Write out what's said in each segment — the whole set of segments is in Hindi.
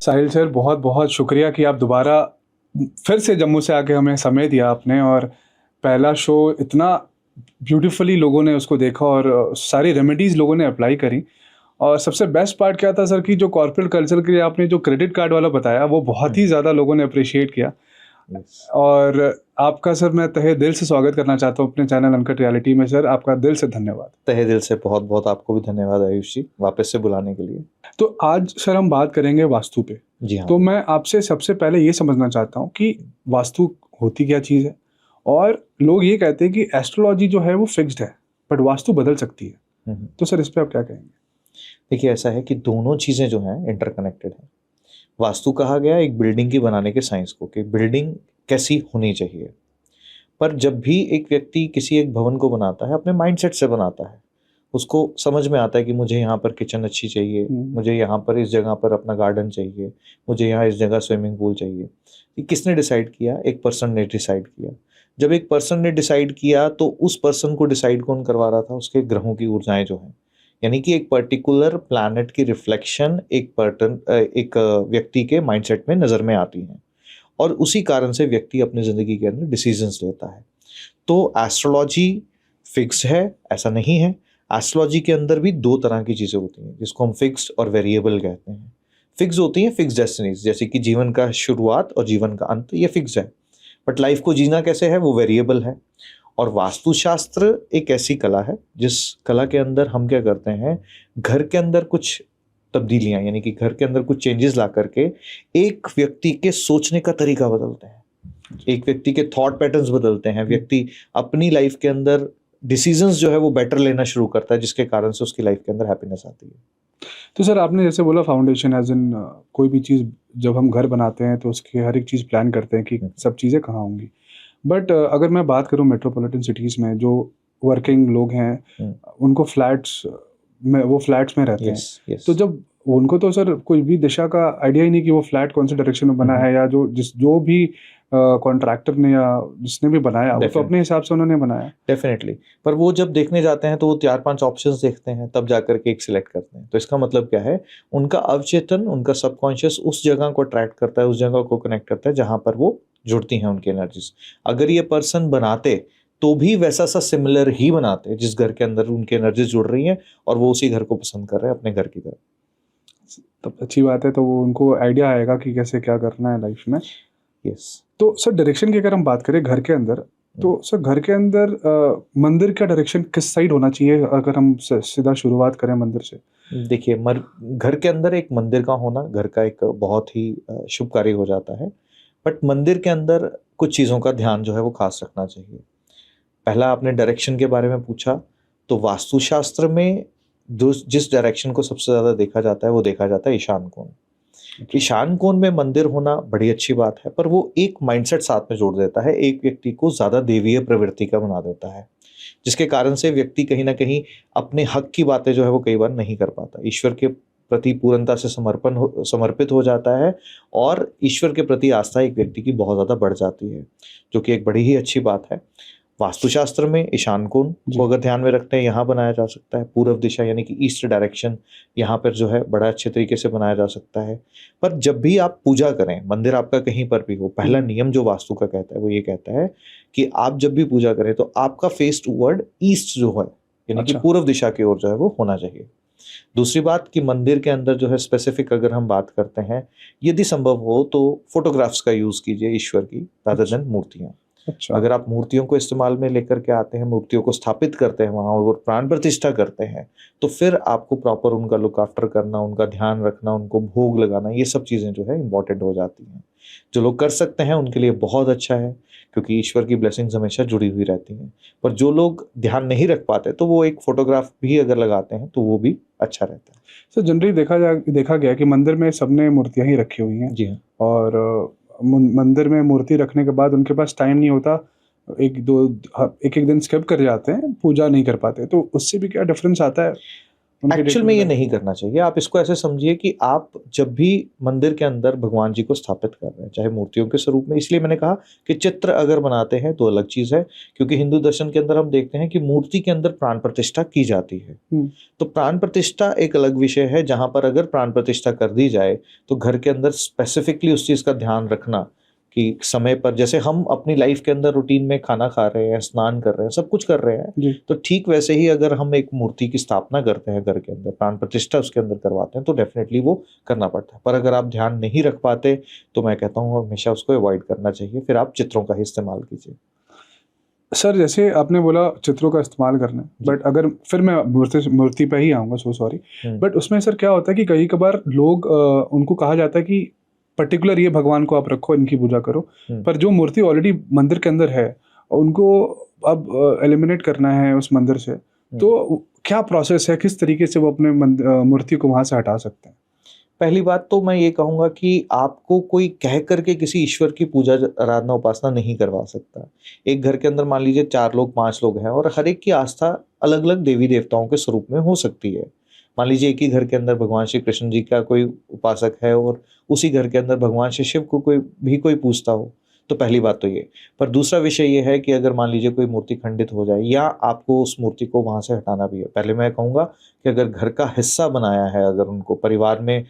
साहिल सर, बहुत बहुत शुक्रिया कि आप दोबारा फिर से जम्मू से आके हमें समय दिया आपने। और पहला शो इतना ब्यूटीफुली लोगों ने उसको देखा और सारी रेमेडीज़ लोगों ने अप्लाई करी। और सबसे बेस्ट पार्ट क्या था सर कि जो कॉर्पोरेट कल्चर के लिए आपने जो क्रेडिट कार्ड वाला बताया वो बहुत ही ज़्यादा लोगों ने अप्रिशिएट किया। और आपका सर मैं तहे दिल से स्वागत करना चाहता हूँ अपने चैनल अनकट रियलिटी में। सर आपका दिल से धन्यवाद। तहे दिल से बहुत बहुत आपको भी धन्यवाद आयुष जी, वापस से बुलाने के लिए। तो आज सर हम बात करेंगे वास्तु पे। जी हाँ। तो मैं आपसे सबसे पहले ये समझना चाहता हूँ कि वास्तु होती क्या चीज़ है। और लोग ये कहते हैं कि एस्ट्रोलॉजी जो है वो फिक्स्ड है बट वास्तु बदल सकती है। तो सर इस पे आप क्या कहेंगे? देखिए, ऐसा है कि दोनों चीज़ें जो हैं इंटरकनेक्टेड हैं। वास्तु कहा गया एक बिल्डिंग की बनाने के साइंस को, कि बिल्डिंग कैसी होनी चाहिए। पर जब भी एक व्यक्ति किसी एक भवन को बनाता है, अपने माइंडसेट से बनाता है। उसको समझ में आता है कि मुझे यहाँ पर किचन अच्छी चाहिए, मुझे यहाँ पर इस जगह पर अपना गार्डन चाहिए, मुझे यहाँ इस जगह स्विमिंग पूल चाहिए। ये किसने डिसाइड किया? एक पर्सन ने डिसाइड किया। जब एक पर्सन ने डिसाइड किया तो उस पर्सन को डिसाइड कौन करवा रहा था? उसके ग्रहों की ऊर्जाएं जो हैं, यानी कि एक पर्टिकुलर प्लैनेट की रिफ्लेक्शन एक व्यक्ति के माइंडसेट में नज़र में आती हैं। और उसी कारण से व्यक्ति अपनी ज़िंदगी के अंदर डिसीजंस लेता है। तो एस्ट्रोलॉजी फिक्स है ऐसा नहीं है। एस्ट्रोलॉजी के अंदर भी दो तरह की चीज़ें होती हैं, जिसको हम फिक्स्ड और वेरिएबल कहते हैं। फिक्स होती हैं फिक्स डेस्टिनीज, जैसे कि जीवन का शुरुआत और जीवन का अंत, ये फिक्स है। बट लाइफ को जीना कैसे है वो वेरिएबल है। और वास्तुशास्त्र एक ऐसी कला है जिस कला के अंदर हम क्या करते हैं, घर के अंदर कुछ तब्दीलियां, यानी कि घर के अंदर कुछ चेंजेस ला करके एक व्यक्ति के सोचने का तरीका बदलते हैं, एक व्यक्ति के थॉट पैटर्न्स बदलते हैं। व्यक्ति अपनी लाइफ के अंदर डिसीजंस जो है वो बेटर लेना शुरू करता है, जिसके कारण से उसकी लाइफ के अंदर हैप्पीनेस आती है। तो सर आपने जैसे बोला फाउंडेशन एज इन कोई भी चीज़ जब हम घर बनाते हैं तो उसकी हर एक चीज़ प्लान करते हैं कि सब चीज़ें कहाँ होंगी। बट अगर मैं बात करूँ मेट्रोपॉलिटन सिटीज़ में जो वर्किंग लोग हैं उनको फ्लैट्स में रहते हैं। तो जब उनको तो सर कोई भी दिशा का आइडिया ही नहीं कि वो फ्लैट कौन से डायरेक्शन में बना है, या जो भी कॉन्ट्रैक्टर ने या जिसने भी बनाया वो तो अपने हिसाब से उन्होंने बनाया। डेफिनेटली। पर वो जब देखने जाते हैं तो वो 4-5 ऑप्शंस देखते हैं, तब जाकर के एक सिलेक्ट करते हैं। तो इसका मतलब क्या है, उनका अवचेतन, उनका सबकॉन्शियस उस जगह को अट्रैक्ट करता है, उस जगह को कनेक्ट करता है जहां पर वो जुड़ती हैं उनकी एनर्जीज। अगर ये पर्सन बनाते तो भी वैसा सा सिमिलर ही बनाते जिस घर के अंदर उनकी एनर्जीज जुड़ रही हैं, और वो उसी घर को पसंद कर रहे हैं अपने घर की तरह। तब अच्छी बात है। तो वो उनको आइडिया आएगा कि कैसे क्या करना है लाइफ में। यस। तो सर डायरेक्शन की अगर हम बात करें घर के अंदर, तो सर घर के अंदर मंदिर का डायरेक्शन किस साइड होना चाहिए? अगर हम सीधा शुरुआत करें मंदिर से। देखिए, घर के अंदर एक मंदिर का होना घर का एक बहुत ही शुभ कार्य हो जाता है। बट मंदिर के अंदर कुछ चीज़ों का ध्यान जो है वो खास रखना चाहिए। पहला आपने डायरेक्शन के बारे में पूछा, तो वास्तुशास्त्र में जिस डायरेक्शन को सबसे ज़्यादा देखा जाता है वो देखा जाता है ईशान कोण। ईशान कोण में मंदिर होना बड़ी अच्छी बात है, पर वो एक माइंडसेट साथ में जोड़ देता है, एक व्यक्ति को ज़्यादा देवीय प्रवृत्ति का बना देता है, जिसके कारण से व्यक्ति कहीं ना कहीं अपने हक की बातें जो है वो कई बार नहीं कर पाता, ईश्वर के प्रति पूर्णता से समर्पित हो जाता है, और ईश्वर के प्रति आस्था एक व्यक्ति की बहुत ज़्यादा बढ़ जाती है, जो कि एक बड़ी ही अच्छी बात है। वास्तुशास्त्र में ईशान कोण को अगर ध्यान में रखते हैं, यहाँ बनाया जा सकता है। पूर्व दिशा यानी कि ईस्ट डायरेक्शन, यहाँ पर जो है बड़ा अच्छे तरीके से बनाया जा सकता है। पर जब भी आप पूजा करें, मंदिर आपका कहीं पर भी हो, पहला नियम जो वास्तु का कहता है वो ये कहता है कि आप जब भी पूजा करें तो आपका फेस टूवर्ड ईस्ट जो है, यानी कि पूर्व दिशा की ओर जो है वो होना चाहिए। दूसरी बात कि मंदिर के अंदर जो है स्पेसिफिक अगर हम बात करते हैं, यदि संभव हो तो फोटोग्राफ्स का यूज कीजिए ईश्वर की, रादर देन मूर्तियां। अगर आप मूर्तियों को इस्तेमाल में लेकर के आते हैं, मूर्तियों को स्थापित करते हैं वहां और प्राण प्रतिष्ठा करते हैं, तो फिर आपको प्रॉपर उनका लुक आफ्टर करना, उनका ध्यान रखना, उनको भोग लगाना, ये सब चीजें जो है इंपॉर्टेंट हो जाती हैं। जो लोग कर सकते हैं उनके लिए बहुत अच्छा है, क्योंकि ईश्वर की ब्लेसिंग्स हमेशा जुड़ी हुई रहती हैं। पर जो लोग ध्यान नहीं रख पाते तो वो एक फोटोग्राफ भी अगर लगाते हैं तो वो भी अच्छा रहता है। सर जनरली देखा गया कि मंदिर में सबने मूर्तियां ही रखी हुई हैं। जी हाँ। और मंदिर में मूर्ति रखने के बाद उनके पास टाइम नहीं होता, एक एक दिन स्किप कर जाते हैं, पूजा नहीं कर पाते। तो उससे भी क्या डिफरेंस आता है? उनके एक्चुअल में ये नहीं करना चाहिए। आप इसको ऐसे समझिए कि आप जब भी मंदिर के अंदर भगवान जी को स्थापित कर रहे हैं, चाहे मूर्तियों के स्वरूप में, इसलिए मैंने कहा कि चित्र अगर बनाते हैं तो अलग चीज़ है, क्योंकि हिंदू दर्शन के अंदर हम देखते हैं कि मूर्ति के अंदर प्राण प्रतिष्ठा की जाती है। तो प्राण प्रतिष्ठा एक अलग विषय है, जहां पर अगर प्राण प्रतिष्ठा कर दी जाए तो घर के अंदर स्पेसिफिकली उस चीज़ का ध्यान रखना कि समय पर, जैसे हम अपनी लाइफ के अंदर रूटीन में खाना खा रहे हैं, स्नान कर रहे हैं, सब कुछ कर रहे हैं, तो ठीक वैसे ही अगर हम एक मूर्ति की स्थापना करते हैं घर के अंदर, प्राण प्रतिष्ठा उसके अंदर करवाते हैं, तो डेफिनेटली वो करना पड़ता है। पर अगर आप ध्यान नहीं रख पाते तो मैं कहता हूँ हमेशा उसको अवॉइड करना चाहिए, फिर आप चित्रों का ही इस्तेमाल कीजिए। सर जैसे आपने बोला चित्रों का इस्तेमाल करना है, बट अगर फिर मैं मूर्ति पे ही आऊँगा, सो सॉरी, बट उसमें सर क्या होता है कि कई कबार लोग उनको कहा जाता है कि पर्टिकुलर ये भगवान को आप रखो, इनकी पूजा करो, पर जो मूर्ति ऑलरेडी मंदिर के अंदर है उनको अब एलिमिनेट करना है उस मंदिर से, तो क्या प्रोसेस है, किस तरीके से वो अपने मूर्ति को वहाँ से हटा सकते हैं? पहली बात तो मैं ये कहूँगा कि आपको कोई कह करके किसी ईश्वर की पूजा आराधना उपासना नहीं करवा सकता। एक घर के अंदर मान लीजिए 4 लोग 5 लोग हैं और हर एक की आस्था अलग अलग देवी देवताओं के स्वरूप में हो सकती है। मान लीजिए एक ही घर के अंदर भगवान श्री कृष्ण जी का कोई उपासक है और उसी घर के अंदर भगवान श्री शिव को कोई पूजता हो, तो पहली बात तो ये। पर दूसरा विषय ये है कि अगर मान लीजिए कोई मूर्ति खंडित हो जाए या आपको उस मूर्ति को वहाँ से हटाना भी है, पहले मैं कहूँगा कि अगर घर का हिस्सा बनाया है, अगर उनको परिवार में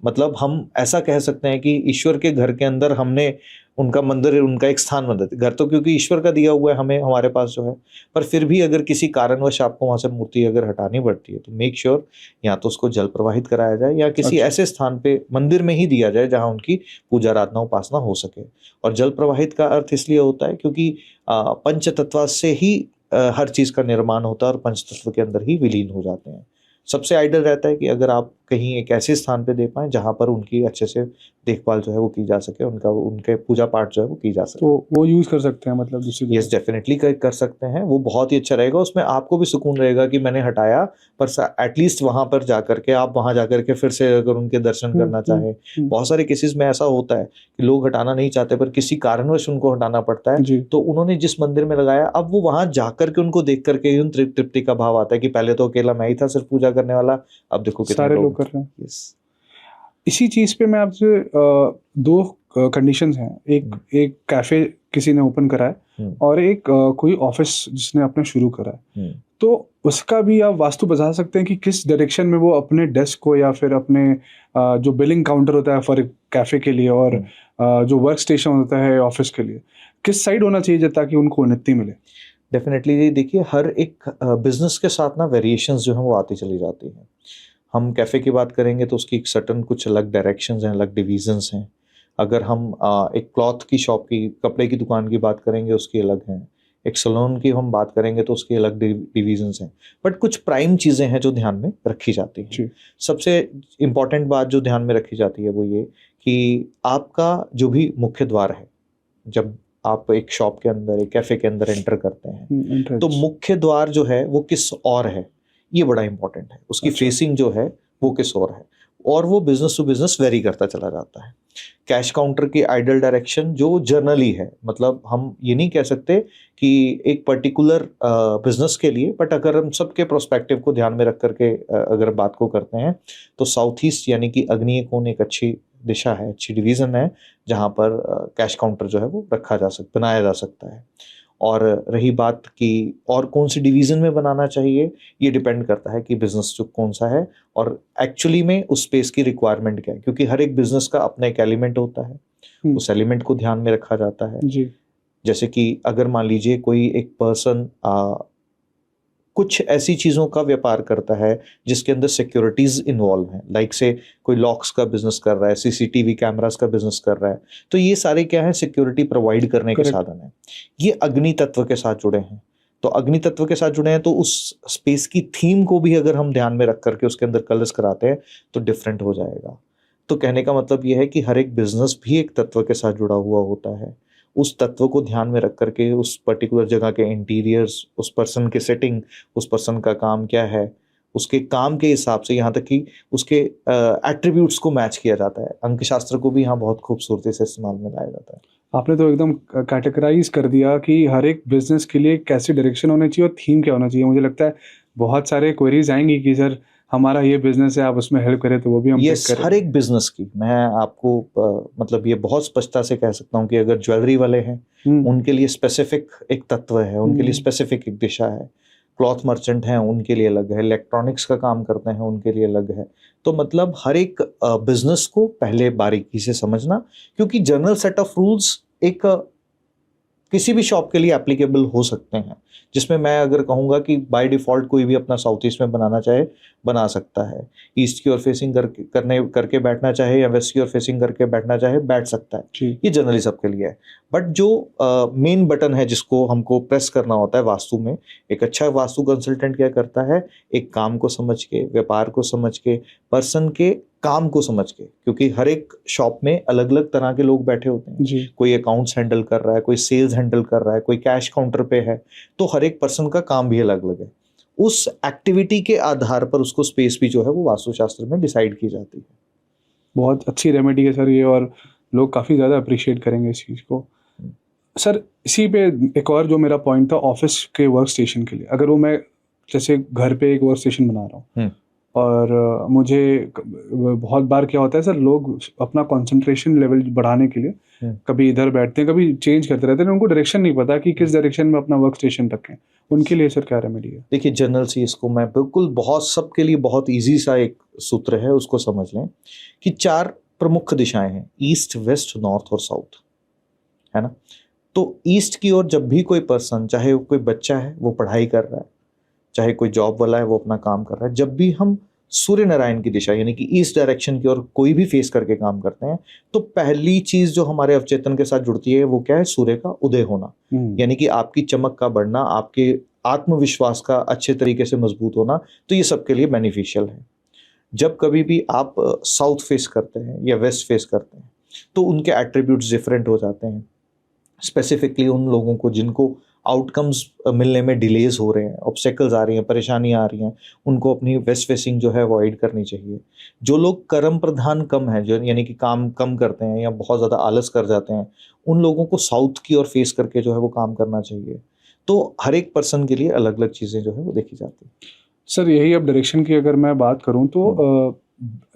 मतलब हम ऐसा कह सकते हैं कि ईश्वर के घर के अंदर हमने उनका मंदिर, उनका एक स्थान बना दिया। घर तो क्योंकि ईश्वर का दिया हुआ है हमें, हमारे पास जो है, पर फिर भी अगर किसी कारणवश आपको वहाँ से मूर्ति अगर हटानी पड़ती है तो मेक श्योर या तो उसको जल प्रवाहित कराया जाए या किसी ऐसे स्थान पे मंदिर में ही दिया जाए जहाँ उनकी पूजा आराधना उपासना हो सके। और जल प्रवाहित का अर्थ इसलिए होता है क्योंकि पंच तत्व से ही हर चीज़ का निर्माण होता है और पंच तत्व के अंदर ही विलीन हो जाते हैं। सबसे आइडियल रहता है कि अगर आप कहीं एक ऐसे स्थान पे दे पाएँ जहाँ पर उनकी अच्छे से देखभाल जो है वो की जा सके, उनके पूजा पाठ जो है वो की जा सके। तो वो यूज़ कर सकते हैं मतलब दूसरी जगह? यस, डेफिनेटली कर सकते हैं, वो बहुत ही अच्छा रहेगा। उसमें आपको भी सुकून रहेगा कि मैंने हटाया, पर एटलीस्ट वहाँ पर जा करके आप वहाँ जा करके फिर से अगर उनके दर्शन करना चाहें, बहुत सारे केसेस में ऐसा होता है कि लोग हटाना नहीं चाहते पर किसी कारणवश उनको हटाना पड़ता है, तो उन्होंने जिस मंदिर में लगाया, अब वो वहाँ जा करके उनको देख करके ही तृप्ति का भाव आता है कि पहले तो अकेला मैं ही था सिर्फ पूजा करने वाला, अब देखो कितने सारे लोग कर रहे हैं। यस। इसी चीज़ पे मैं आपसे 2 कंडीशंस हैं, एक कैफ़े किसी ने ओपन करा है और एक कोई ऑफिस जिसने अपना शुरू करा है, तो उसका भी आप वास्तु बता सकते हैं कि किस डायरेक्शन में वो अपने डेस्क को या फिर अपने जो बिलिंग काउंटर होता है फॉर कैफ़े के लिए और जो वर्क स्टेशन होता है ऑफिस के लिए, किस साइड होना चाहिए ताकि उनको उन्नति मिले? डेफिनेटली देखिए, हर एक बिजनेस के साथ ना वेरिएशंस जो हैं वो आती चली जाती हैं। हम कैफ़े की बात करेंगे तो उसकी एक सर्टन कुछ अलग डायरेक्शंस हैं, अलग डिवीजन्स हैं। अगर हम एक क्लॉथ की शॉप की, कपड़े की दुकान की बात करेंगे उसकी अलग हैं। एक सैलून की हम बात करेंगे तो उसकी अलग डिवीजन्स हैं। बट कुछ प्राइम चीज़ें हैं जो ध्यान में रखी जाती हैं। सबसे इम्पॉर्टेंट बात जो ध्यान में रखी जाती है वो ये कि आपका जो भी मुख्य द्वार है, जब आप एक शॉप के अंदर, एक कैफ़े के अंदर एंटर करते हैं, तो मुख्य द्वार जो है वो किस ओर है, ये बड़ा इंपॉर्टेंट है। उसकी फेसिंग जो है वो किस ओर है, और वो बिजनेस टू बिजनेस वेरी करता चला जाता है। कैश काउंटर की आइडल डायरेक्शन जो जर्नली है, मतलब हम ये नहीं कह सकते कि एक पर्टिकुलर बिजनेस के लिए, बट अगर हम सबके प्रोस्पेक्टिव को ध्यान में रख करके अगर बात को करते हैं तो साउथ ईस्ट यानी कि आग्नेय कोण एक अच्छी दिशा है, अच्छी डिवीज़न है जहाँ पर कैश काउंटर जो है वो बनाया जा सकता है। और रही बात कि और कौन सी डिवीज़न में बनाना चाहिए, ये डिपेंड करता है कि बिज़नेस जो कौन सा है और एक्चुअली में उस स्पेस की रिक्वायरमेंट क्या है, क्योंकि हर एक बिज़नेस का अपना एक एलिमेंट होता है, उस एलिमेंट को ध्यान में रखा जाता है। जैसे कि अगर मान लीजिए कोई एक पर्सन कुछ ऐसी चीज़ों का व्यापार करता है जिसके अंदर सिक्योरिटीज़ इन्वॉल्व हैं, लाइक से कोई लॉक्स का बिजनेस कर रहा है, सीसीटीवी कैमरास का बिजनेस कर रहा है, तो ये सारे क्या है, सिक्योरिटी प्रोवाइड करने के साधन हैं। ये अग्नि तत्व के साथ जुड़े हैं, तो अग्नि तत्व के साथ जुड़े हैं तो उस स्पेस की थीम को भी अगर हम ध्यान में रख करके उसके अंदर कलर्स कराते हैं तो डिफरेंट हो जाएगा। तो कहने का मतलब ये है कि हर एक बिजनेस भी एक तत्व के साथ जुड़ा हुआ होता है। उस तत्व को ध्यान में रख करके उस पर्टिकुलर जगह के इंटीरियर्स, उस पर्सन के सेटिंग, उस पर्सन का काम क्या है, उसके काम के हिसाब से यहाँ तक कि उसके एट्रीब्यूट्स को मैच किया जाता है। अंकशास्त्र को भी यहाँ बहुत खूबसूरती से इस्तेमाल में लाया जाता है। आपने तो एकदम कैटेगराइज कर दिया कि हर एक बिजनेस के लिए कैसी डायरेक्शन होनी चाहिए और थीम क्या होना चाहिए। मुझे लगता है बहुत सारे क्वेरीज आएंगी कि सर हमारा ये बिजनेस है, आप उसमें हेल्प करें, तो वो भी हम ये पिक करें। हर एक बिजनेस की मैं आपको मतलब ये बहुत स्पष्टता से कह सकता हूँ कि अगर ज्वेलरी वाले हैं हम्म। उनके लिए स्पेसिफिक एक तत्व है, उनके लिए स्पेसिफिक एक दिशा है। क्लॉथ मर्चेंट हैं उनके लिए अलग है, इलेक्ट्रॉनिक्स का काम करते हैं उनके लिए अलग है। तो मतलब हर एक बिजनेस को पहले बारीकी से समझना, क्योंकि जनरल सेट ऑफ रूल्स एक किसी भी शॉप के लिए एप्लीकेबल हो सकते हैं, जिसमें मैं अगर कहूँगा कि बाय डिफ़ॉल्ट कोई भी अपना साउथ ईस्ट में बनाना चाहे बना सकता है, ईस्ट की ओर फेसिंग करके बैठना चाहे या वेस्ट की ओर फेसिंग करके बैठना चाहे बैठ सकता है। जी। ये जनरली सबके लिए है। बट जो मेन बटन है जिसको हमको प्रेस करना होता है वास्तु में, एक अच्छा वास्तु कंसल्टेंट क्या करता है, एक काम को समझ के, व्यापार को समझ के, पर्सन के काम को समझ के, क्योंकि हर एक शॉप में अलग अलग तरह के लोग बैठे होते हैं। जी। कोई अकाउंट्स हैंडल कर रहा है, कोई सेल्स हैंडल कर रहा है, कोई कैश काउंटर पे है, तो हर एक पर्सन का काम भी अलग अलग है। उस एक्टिविटी के आधार पर उसको स्पेस भी जो है वो वास्तुशास्त्र में डिसाइड की जाती है। बहुत अच्छी रेमेडी है सर ये, और लोग काफ़ी ज़्यादा अप्रिशिएट करेंगे इस चीज़ को। सर इसी पे एक और जो मेरा पॉइंट था ऑफिस के वर्क स्टेशन के लिए, अगर वो मैं जैसे घर पे एक वर्क स्टेशन बना रहा हूँ और बहुत बार क्या होता है सर, लोग अपना कंसंट्रेशन लेवल बढ़ाने के लिए कभी इधर बैठते हैं, कभी चेंज करते रहते हैं, उनको डायरेक्शन नहीं पता कि किस डायरेक्शन में अपना वर्क स्टेशन रखें। उनके लिए सर क्या रेमेडी है? देखिए जनरल सी इसको मैं बिल्कुल बहुत सबके लिए बहुत इजी सा एक सूत्र है, उसको समझ लें कि 4 प्रमुख दिशाएं हैं, ईस्ट, वेस्ट, नॉर्थ और साउथ, है ना। तो ईस्ट की ओर जब भी कोई पर्सन, चाहे वो कोई बच्चा है वो पढ़ाई कर रहा है, चाहे कोई जॉब वाला है वो अपना काम कर रहा है, जब भी हम सूर्य नारायण की दिशा यानी कि ईस्ट डायरेक्शन की ओर कोई भी फेस करके काम करते हैं, तो पहली चीज जो हमारे अवचेतन के साथ जुड़ती है वो क्या है, सूर्य का उदय होना, यानी कि आपकी चमक का बढ़ना, आपके आत्मविश्वास का अच्छे तरीके से मजबूत होना। तो ये सबके लिए बेनिफिशियल है। जब कभी भी आप साउथ फेस करते हैं या वेस्ट फेस करते हैं तो उनके एट्रीब्यूट्स डिफरेंट हो जाते हैं। स्पेसिफिकली उन लोगों को जिनको आउटकम्स मिलने में डिलेज हो रहे हैं, ऑब्स्टेकल्स आ रही हैं, परेशानियां आ रही हैं, उनको अपनी वेस्ट फेसिंग जो है अवॉइड करनी चाहिए। जो लोग कर्म प्रधान कम है, जो यानी कि काम कम करते हैं या बहुत ज़्यादा आलस कर जाते हैं, उन लोगों को साउथ की ओर फेस करके जो है वो काम करना चाहिए। तो हर एक पर्सन के लिए अलग अलग चीज़ें जो है वो देखी जाती है। सर यही अब डायरेक्शन की अगर मैं बात करूं तो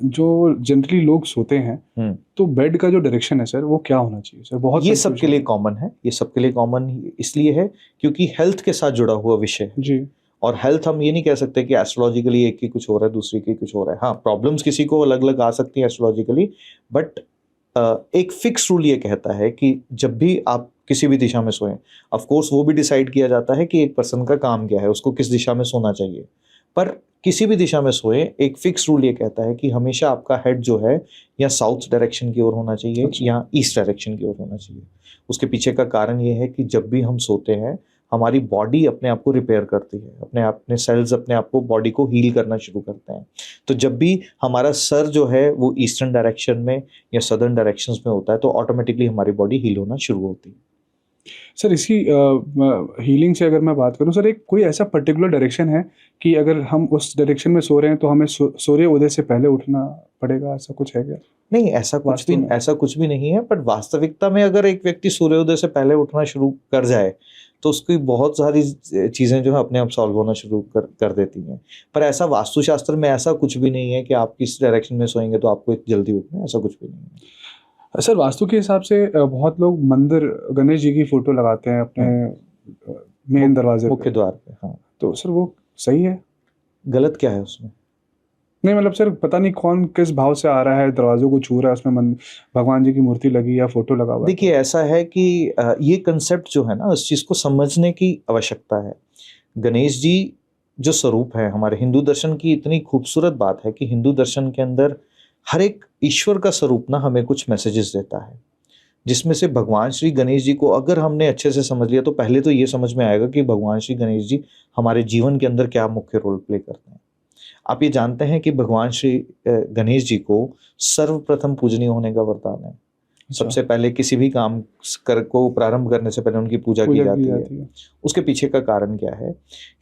जो जनरली लोग सोते हैं तो बेड का जो डायरेक्शन है सर वो क्या होना चाहिए सर? बहुत ये सबके लिए कॉमन है, ये सबके लिए कॉमन इसलिए है क्योंकि हेल्थ के साथ जुड़ा हुआ विषय है जी। और हेल्थ हम ये नहीं कह सकते कि एस्ट्रोलॉजिकली एक की कुछ हो रहा है दूसरी की कुछ हो रहा है। हाँ, प्रॉब्लम्स किसी को अलग अलग आ सकती हैं एस्ट्रोलॉजिकली, बट एक फिक्स रूल ये कहता है कि जब भी आप किसी भी दिशा में सोएं, ऑफ कोर्स वो भी डिसाइड किया जाता है कि एक पर्सन का काम क्या है, उसको किस दिशा में सोना चाहिए, पर किसी भी दिशा में सोए एक फिक्स रूल ये कहता है कि हमेशा आपका हेड जो है या साउथ डायरेक्शन की ओर होना चाहिए अच्छा। या ईस्ट डायरेक्शन की ओर होना चाहिए। उसके पीछे का कारण ये है कि जब भी हम सोते हैं हमारी बॉडी अपने आप को रिपेयर करती है, अपने सेल्स अपने आप को, बॉडी को हील करना शुरू करते हैं। तो जब भी हमारा सर जो है वो ईस्टर्न डायरेक्शन में या सदर्न डायरेक्शंस में होता है तो ऑटोमेटिकली हमारी बॉडी हील होना शुरू होती है। सर इसी हीलिंग से अगर मैं बात करूं सर, एक कोई ऐसा पर्टिकुलर डायरेक्शन है कि अगर हम उस डायरेक्शन में सो रहे हैं तो हमें सूर्य उदय से पहले उठना पड़ेगा, ऐसा कुछ है क्या? नहीं, ऐसा कुछ भी नहीं है, बट वास्तविकता में अगर एक व्यक्ति सूर्योदय से पहले उठना शुरू कर जाए तो उसकी बहुत सारी चीज़ें जो है अपने आप सॉल्व होना शुरू कर देती हैं। पर ऐसा वास्तुशास्त्र में ऐसा कुछ भी नहीं है कि आप किस डायरेक्शन में सोएंगे तो आपको जल्दी उठना है, ऐसा कुछ भी नहीं है। सर वास्तु के हिसाब से बहुत लोग मंदिर गणेश जी की फोटो लगाते हैं अपने मेन दरवाजे मुख्य द्वार पे। हाँ, तो सर वो सही है? गलत क्या है उसमें? नहीं मतलब सर पता नहीं कौन किस भाव से आ रहा है, दरवाजों को छू रहा है, उसमें भगवान जी की मूर्ति लगी या फोटो लगा हुआ है। देखिए ऐसा है कि ये कंसेप्ट जो है ना, उस चीज़ को समझने की आवश्यकता है। गणेश जी जो स्वरूप है हमारे हिंदू दर्शन की, इतनी खूबसूरत बात है कि हिंदू दर्शन के अंदर हर एक ईश्वर का स्वरूप ना हमें कुछ मैसेजेस देता है, जिसमें से भगवान श्री गणेश जी को अगर हमने अच्छे से समझ लिया तो पहले तो ये समझ में आएगा कि भगवान श्री गणेश जी हमारे जीवन के अंदर क्या मुख्य रोल प्ले करते हैं। आप ये जानते हैं कि भगवान श्री गणेश जी को सर्वप्रथम पूजनीय होने का वरदान है। सबसे पहले किसी भी काम को प्रारंभ करने से पहले उनकी पूजा की जाती है। उसके पीछे का कारण क्या है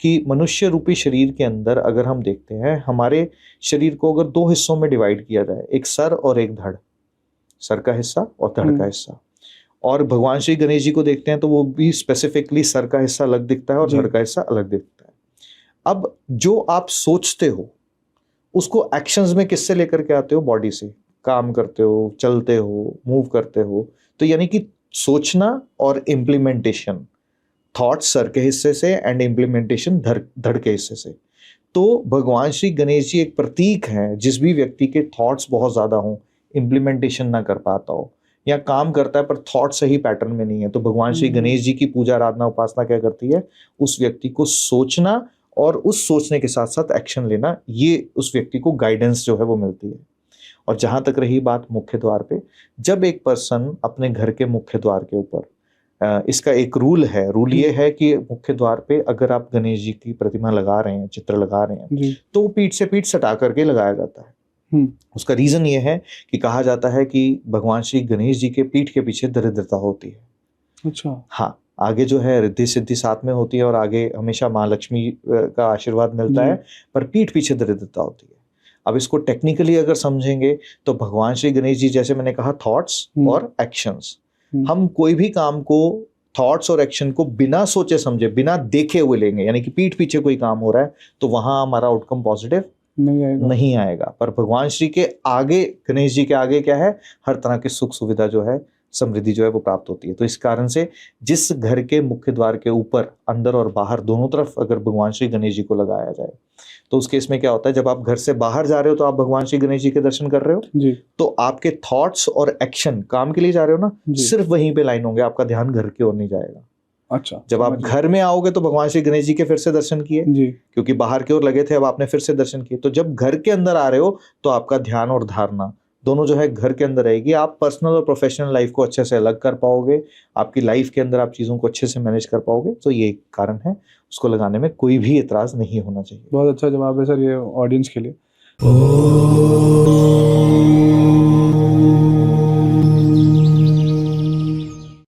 कि मनुष्य रूपी शरीर के अंदर अगर हम देखते हैं, हमारे शरीर को अगर 2 हिस्सों में डिवाइड किया जाए, एक सर और एक धड़, सर का हिस्सा और धड़ का हिस्सा, और भगवान श्री गणेश जी को देखते हैं तो वो भी स्पेसिफिकली सर का हिस्सा अलग दिखता है और धड़ का हिस्सा अलग दिखता है। अब जो आप सोचते हो उसको एक्शंस में किससे लेकर के आते हो? बॉडी से। काम करते हो, चलते हो, मूव करते हो, तो यानी कि सोचना और इम्प्लीमेंटेशन, थॉट्स सर के हिस्से से एंड इम्प्लीमेंटेशन धड़ के हिस्से से। तो भगवान श्री गणेश जी एक प्रतीक हैं, जिस भी व्यक्ति के थॉट्स बहुत ज्यादा हों, इम्प्लीमेंटेशन ना कर पाता हो, या काम करता है पर थॉट सही पैटर्न में नहीं है, तो भगवान श्री गणेश जी की पूजा आराधना उपासना क्या करती है? उस व्यक्ति को सोचना और उस सोचने के साथ साथ एक्शन लेना, ये उस व्यक्ति को गाइडेंस जो है वो मिलती है। और जहां तक रही बात मुख्य द्वार पे, जब एक पर्सन अपने घर के मुख्य द्वार के ऊपर, इसका एक रूल है, रूल ये है कि मुख्य द्वार पे अगर आप गणेश जी की प्रतिमा लगा रहे हैं, चित्र लगा रहे हैं, जी। तो वो पीठ से पीठ सटा करके लगाया जाता है। उसका रीजन ये है कि कहा जाता है कि भगवान श्री गणेश जी के पीठ के पीछे दरिद्रता होती है। अच्छा। हाँ, आगे जो है रिद्धि सिद्धि साथ में होती है और आगे हमेशा माँ लक्ष्मी का आशीर्वाद मिलता है, पर पीठ पीछे दरिद्रता होती है। अब इसको टेक्निकली अगर समझेंगे तो भगवान श्री गणेश जी, जैसे मैंने कहा, थॉट्स और एक्शंस, हम कोई भी काम को, थॉट्स और एक्शन को बिना सोचे समझे, बिना देखे हुए लेंगे, यानी कि पीठ पीछे कोई काम हो रहा है, तो वहां हमारा आउटकम पॉजिटिव नहीं आएगा। पर भगवान श्री के आगे, गणेश जी के आगे क्या है? हर तरह की सुख सुविधा जो है, समृद्धि जो है वो प्राप्त होती है। तो इस कारण से जिस घर के मुख्य द्वार के ऊपर, अंदर और बाहर दोनों तरफ अगर भगवान श्री गणेश जी को लगाया जाए, तो उस केस में क्या होता है? जब आप घर से बाहर जा रहे हो तो आप भगवान श्री गणेश जी के दर्शन कर रहे हो जी। तो आपके थॉट्स और एक्शन, काम के लिए जा रहे हो ना, सिर्फ वहीं पे लाइन होंगे, आपका ध्यान घर की ओर नहीं जाएगा। अच्छा। जब आप घर में आओगे तो भगवान श्री गणेश जी के फिर से दर्शन किए, क्योंकि बाहर की ओर लगे थे, अब आपने फिर से दर्शन किए। तो जब घर के अंदर आ रहे हो तो आपका ध्यान और धारणा दोनों जो है घर के अंदर रहेगी। आप पर्सनल और प्रोफेशनल लाइफ को अच्छे से अलग कर पाओगे, आपकी लाइफ के अंदर आप चीज़ों को अच्छे से मैनेज कर पाओगे। तो ये एक कारण है, उसको लगाने में कोई भी एतराज नहीं होना चाहिए। बहुत अच्छा जवाब है सर ये ऑडियंस के लिए।